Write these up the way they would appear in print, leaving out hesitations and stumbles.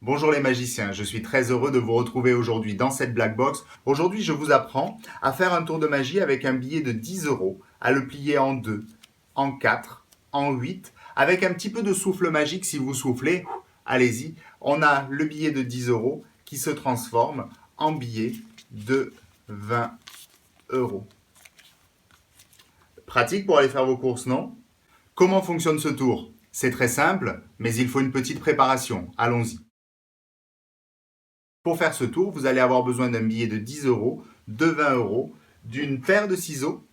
Bonjour les magiciens, je suis très heureux de vous retrouver aujourd'hui dans cette Black Box. Aujourd'hui, je vous apprends à faire un tour de magie avec un billet de 10 euros, à le plier en 2, en 4, en 8, avec un petit peu de souffle magique si vous soufflez. Allez-y, on a le billet de 10 euros qui se transforme en billet de 20 euros. Pratique pour aller faire vos courses, non? Comment fonctionne ce tour? C'est très simple, mais il faut une petite préparation. Allons-y. Pour faire ce tour, vous allez avoir besoin d'un billet de 10 euros, de 20 euros, d'une paire de ciseaux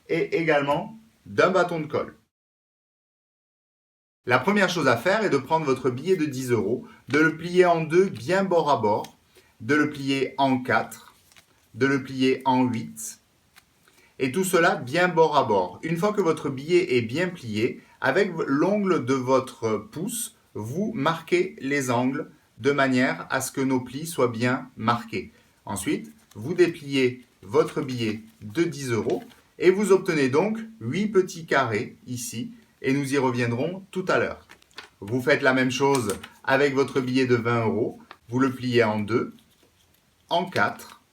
et également d'un bâton de colle. La première chose à faire est de prendre votre billet de 10 euros, de le plier en deux bien bord à bord, de le plier en 4, de le plier en 8 et tout cela bien bord à bord. Une fois que votre billet est bien plié, avec l'ongle de votre pouce, vous marquez les angles de manière à ce que nos plis soient bien marqués. Ensuite, vous dépliez votre billet de 10 euros et vous obtenez donc 8 petits carrés ici et nous y reviendrons tout à l'heure. Vous faites la même chose avec votre billet de 20 euros. Vous le pliez en 2, en 4,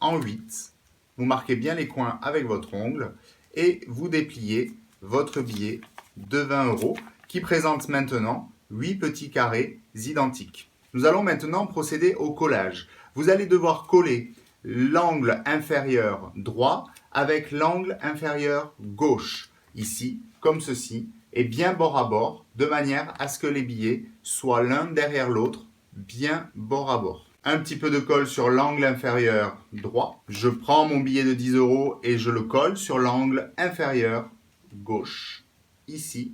en 8. Vous marquez bien les coins avec votre ongle et vous dépliez votre billet de 20 euros qui présente maintenant 8 petits carrés identiques. Nous allons maintenant procéder au collage. Vous allez devoir coller l'angle inférieur droit avec l'angle inférieur gauche, ici, comme ceci, et bien bord à bord, de manière à ce que les billets soient l'un derrière l'autre, bien bord à bord. Un petit peu de colle sur l'angle inférieur droit. Je prends mon billet de 10 euros et je le colle sur l'angle inférieur gauche, ici,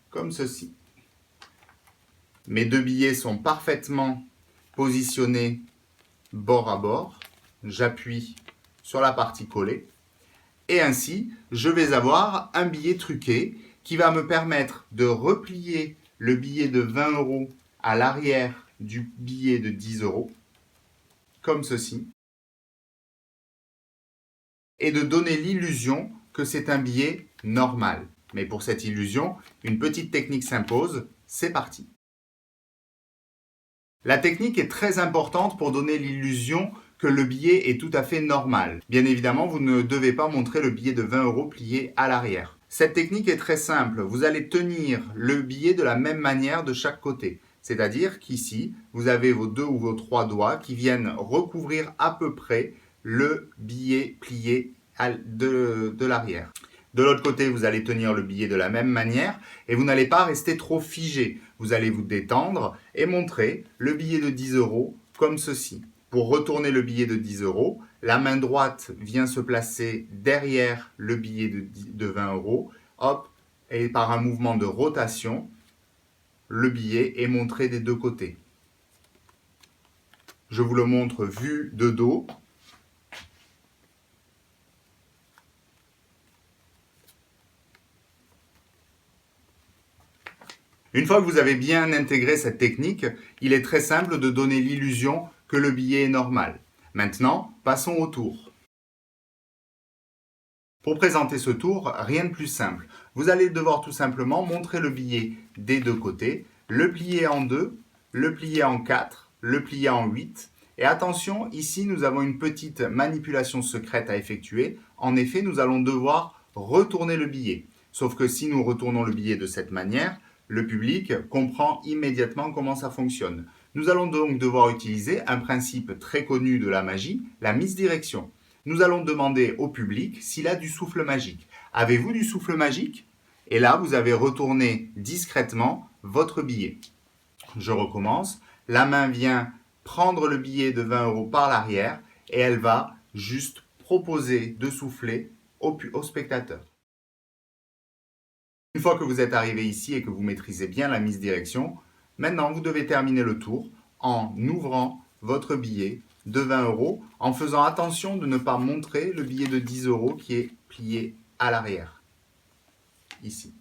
comme ceci. Mes deux billets sont parfaitement positionnés bord à bord. J'appuie sur la partie collée. Et ainsi, je vais avoir un billet truqué qui va me permettre de replier le billet de 20 euros à l'arrière du billet de 10 euros, comme ceci, et de donner l'illusion que c'est un billet normal. Mais pour cette illusion, une petite technique s'impose. C'est parti. La technique est très importante pour donner l'illusion que le billet est tout à fait normal. Bien évidemment, vous ne devez pas montrer le billet de 20 euros plié à l'arrière. Cette technique est très simple. Vous allez tenir le billet de la même manière de chaque côté. C'est-à-dire qu'ici, vous avez vos 2 ou vos 3 doigts qui viennent recouvrir à peu près le billet plié de l'arrière. De l'autre côté, vous allez tenir le billet de la même manière et vous n'allez pas rester trop figé. Vous allez vous détendre et montrer le billet de 10 euros comme ceci. Pour retourner le billet de 10 euros, la main droite vient se placer derrière le billet de 20 euros. Hop, et par un mouvement de rotation, le billet est montré des deux côtés. Je vous le montre vu de dos. Une fois que vous avez bien intégré cette technique, il est très simple de donner l'illusion que le billet est normal. Maintenant, passons au tour. Pour présenter ce tour, rien de plus simple. Vous allez devoir tout simplement montrer le billet des deux côtés, le plier en 2, le plier en 4, le plier en 8. Et attention, ici nous avons une petite manipulation secrète à effectuer. En effet, nous allons devoir retourner le billet. Sauf que si nous retournons le billet de cette manière, le public comprend immédiatement comment ça fonctionne. Nous allons donc devoir utiliser un principe très connu de la magie, la misdirection. Nous allons demander au public s'il a du souffle magique. Avez-vous du souffle magique? Et là, vous avez retourné discrètement votre billet. Je recommence. La main vient prendre le billet de 20 euros par l'arrière et elle va juste proposer de souffler au spectateur. Une fois que vous êtes arrivé ici et que vous maîtrisez bien la misdirection, maintenant vous devez terminer le tour en ouvrant votre billet de 20 euros en faisant attention de ne pas montrer le billet de 10 euros qui est plié à l'arrière. Ici.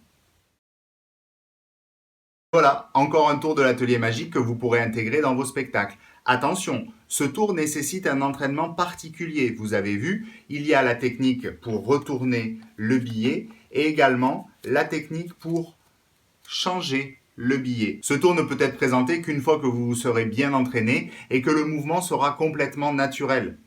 Voilà, encore un tour de l'atelier magique que vous pourrez intégrer dans vos spectacles. Attention, ce tour nécessite un entraînement particulier. Vous avez vu, il y a la technique pour retourner le billet et également la technique pour changer le billet. Ce tour ne peut être présenté qu'une fois que vous vous serez bien entraîné et que le mouvement sera complètement naturel.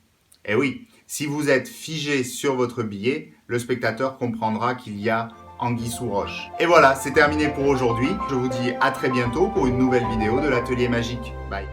Eh oui, si vous êtes figé sur votre billet, le spectateur comprendra qu'il y a anguille sous roche. Et voilà, c'est terminé pour aujourd'hui. Je vous dis à très bientôt pour une nouvelle vidéo de l'Atelier Magique. Bye.